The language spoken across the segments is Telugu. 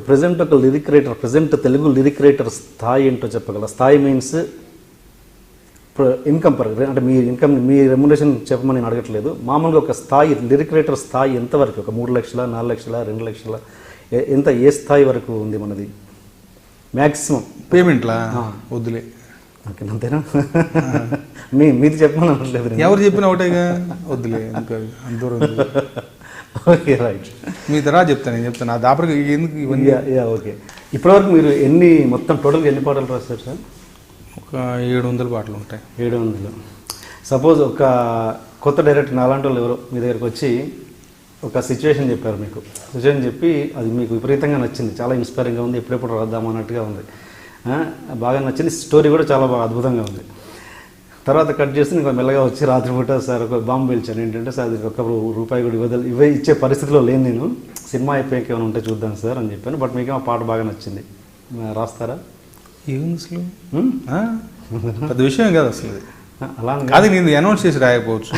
ప్రజెంట్ ఒక lyric writer, present Telugu lyric writer స్థాయి ఏంటో చెప్పగల? స్థాయి మీన్స్ ఇన్కమ్ పర్, అంటే మీ ఇన్కమ్, మీ రెమ్యునరేషన్ చెప్పమని నేను అడగట్లేదు. మామూలుగా ఒక స్థాయి, లిరిక్ రైటర్ స్థాయి ఎంతవరకు? ఒక 3 లక్షల, 4 లక్షల, 2 లక్షల, ఎంత, ఏ స్థాయి వరకు ఉంది మనది మ్యాక్సిమం పేమెంట్లా? వద్దులే. ఓకే, అంతేనా? మీది చెప్పమని అనట్లేదు, ఎవరు చెప్పినా ఒకటేగా, వద్దులే. దూరం. Okay, right. మీ తర్వాత చెప్తాను, నేను చెప్తాను. ఆ దాపరికి ఎందుకు ఇవన్నీ. ఓకే, ఇప్పటివరకు మీరు ఎన్ని, మొత్తం టోటల్గా ఎన్ని పాటలు రాస్తారు సార్? ఒక 700 పాటలు ఉంటాయి. 700. సపోజ్ ఒక కొత్త డైరెక్టర్ అలాంటి వాళ్ళు ఎవరో మీ దగ్గరకు వచ్చి ఒక సిచ్యువేషన్ చెప్పారు, మీకు సిచ్యువేషన్ చెప్పి అది మీకు విపరీతంగా నచ్చింది, చాలా ఇన్స్పైరింగ్గా ఉంది, ఎప్పుడెప్పుడు రాద్దాం అన్నట్టుగా ఉంది, బాగా నచ్చింది, స్టోరీ కూడా చాలా బాగా అద్భుతంగా ఉంది. తర్వాత కట్ చేసి ఇంకా మెల్లగా వచ్చి రాత్రిపూట సార్ ఒక బాంబు పిలిచాను, ఏంటంటే సార్ అది ₹1 కూడా ఇచ్చే పరిస్థితిలో లేను నేను, సినిమా అయిపోయాక ఏమైనా ఉంటే చూద్దాం సార్ అని చెప్పాను. బట్ మీకు ఆ పాట బాగా నచ్చింది, రాస్తారా? ఏముంది అసలు, పెద్ద విషయం కాదు అసలు. అలా అది నేను అనౌన్స్ చేసి రాయకపోవచ్చు,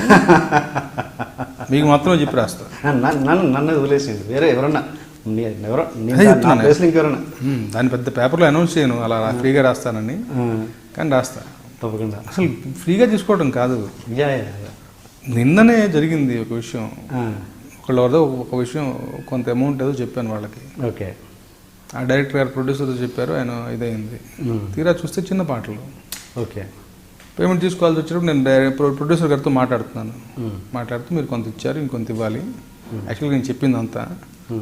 మీకు మొత్తం చెప్పి రాస్తా. నన్ను వదిలేసింది, వేరే ఎవరన్నా ఇంకెవరన్నా దాని పెద్ద పేపర్లో అనౌన్స్ చేయను, అలా ఫ్రీగా రాస్తానని, కానీ రాస్తా తప్పకుండా. అసలు ఫ్రీగా తీసుకోవడం కాదు. నిన్ననే జరిగింది ఒక విషయం, ఒకళ్ళ ఒక విషయం, కొంత అమౌంట్ ఏదో చెప్పాను వాళ్ళకి. ఓకే, ఆ డైరెక్టర్ గారు ప్రొడ్యూసర్ చెప్పారు, ఆయన ఇదైంది. తీరా చూస్తే చిన్న పాటలు. ఓకే, పేమెంట్ తీసుకోవాల్సి వచ్చినప్పుడు నేను ప్రొడ్యూసర్ గారితో మాట్లాడుతూ మీరు కొంత ఇచ్చారు, ఇంకొంత ఇవ్వాలి. యాక్చువల్గా నేను చెప్పింది అంతా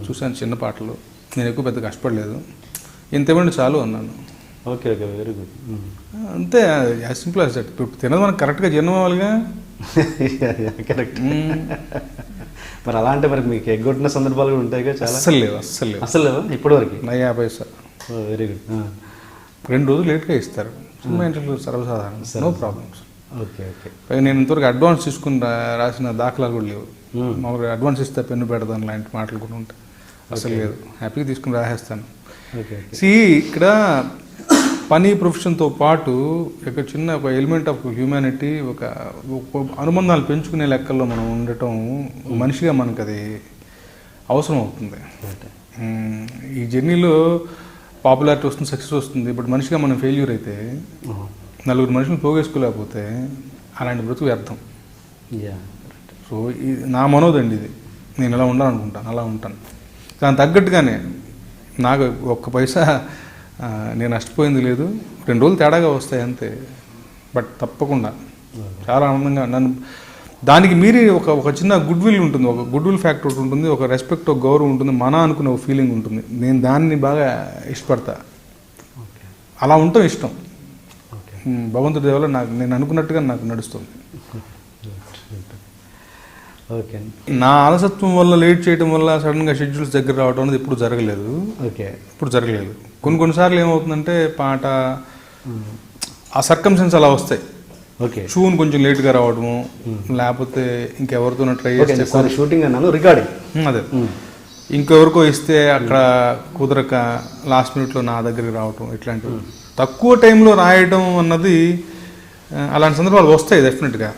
చూసాను, చిన్న పాటలు, నేను ఎక్కువ పెద్ద కష్టపడలేదు, ఇంత ఇవ్వండి చాలు అన్నాను. Okay, okay, very good. అంతే, యాజ్ సింపుల్ యాజ్ దట్. ఇప్పుడు తినదు మనకు కరెక్ట్గా జీర్ణం అవ్వాలిగా. కరెక్ట్. మరి అలా అంటే మరి మీకు ఎగ్గొట్టిన సందర్భాలు కూడా ఉంటాయి కదా చాలా? అస్సలు లేవు. అసలు లేవు ఇప్పటివరకు? 50 పైసా. Very good. 2 రోజులు లేట్గా ఇస్తారు, సినిమా ఇంటర్వ్యూ సర్వసాధారణం, నో ప్రాబ్లమ్స్. Okay, okay. నేను ఇంతవరకు అడ్వాన్స్ తీసుకుని రాసిన దాఖలాలు కూడా లేవు. మామూలుగా అడ్వాన్స్ ఇస్తే పెన్ను పెడతాను లాంటి మాటలు కూడా ఉంటాయి, అసలు లేదు. హ్యాపీగా తీసుకుని రాసేస్తాను. ఇక్కడ పని ప్రొఫెషన్తో పాటు ఒక చిన్న ఒక ఎలిమెంట్ ఆఫ్ హ్యూమానిటీ, ఒక అనుబంధాలు పెంచుకునే లెక్కల్లో మనం ఉండటం, మనిషిగా మనకు అది అవసరం అవుతుంది. ఈ జర్నీలో పాపులారిటీ వస్తుంది, సక్సెస్ వస్తుంది, బట్ మనిషిగా మనం ఫెయిల్యూర్ అయితే, 4 మనుషులు పోగేసుకోలేకపోతే అలాంటి బ్రతుకు వ్యర్థం. సో నా మనోదండి ఇది, నేను ఎలా ఉండాలనుకుంటాను అలా ఉంటాను. దానికి తగ్గట్టుగానే నాకు 1 పైసా నేను నష్టపోయింది లేదు. 2 రోజులు తేడాగా వస్తాయి అంతే, బట్ తప్పకుండా చాలా ఆనందంగా నన్ను దానికి మీరి ఒక చిన్న గుడ్ విల్ ఉంటుంది, ఒక గుడ్ విల్ ఫ్యాక్టర్ ఒకటి ఉంటుంది, ఒక రెస్పెక్ట్, ఒక గౌరవం ఉంటుంది, మన అనుకునే ఒక ఫీలింగ్ ఉంటుంది. నేను దాన్ని బాగా ఇష్టపడతా, అలా ఉండటం ఇష్టం. భగవంతుడి దేవల్ల నేను అనుకున్నట్టుగా నాకు నడుస్తుంది. ఓకే, నా అలసత్వం వల్ల, లేట్ చేయడం వల్ల సడన్గా షెడ్యూల్స్ దగ్గర రావడం అనేది ఎప్పుడు జరగలేదు. ఓకే, ఇప్పుడు జరగలేదు. కొన్నిసార్లు ఏమవుతుందంటే పాట ఆ సర్కమ్స్టెన్స్ అలా వస్తాయి. ఓకే, షూన్ కొంచెం లేట్గా రావడము, లేకపోతే ఇంకెవరితో ట్రై చేస్తే షూటింగ్ అన్నాను, రికార్డింగ్ అదే ఇంకెవరికో ఇస్తే అక్కడ కుదరక లాస్ట్ మినిట్లో నా దగ్గరికి రావటం, ఇట్లాంటివి తక్కువ టైంలో రాయడం అన్నది, అలాంటి సందర్భాలు వస్తాయి డెఫినెట్గా.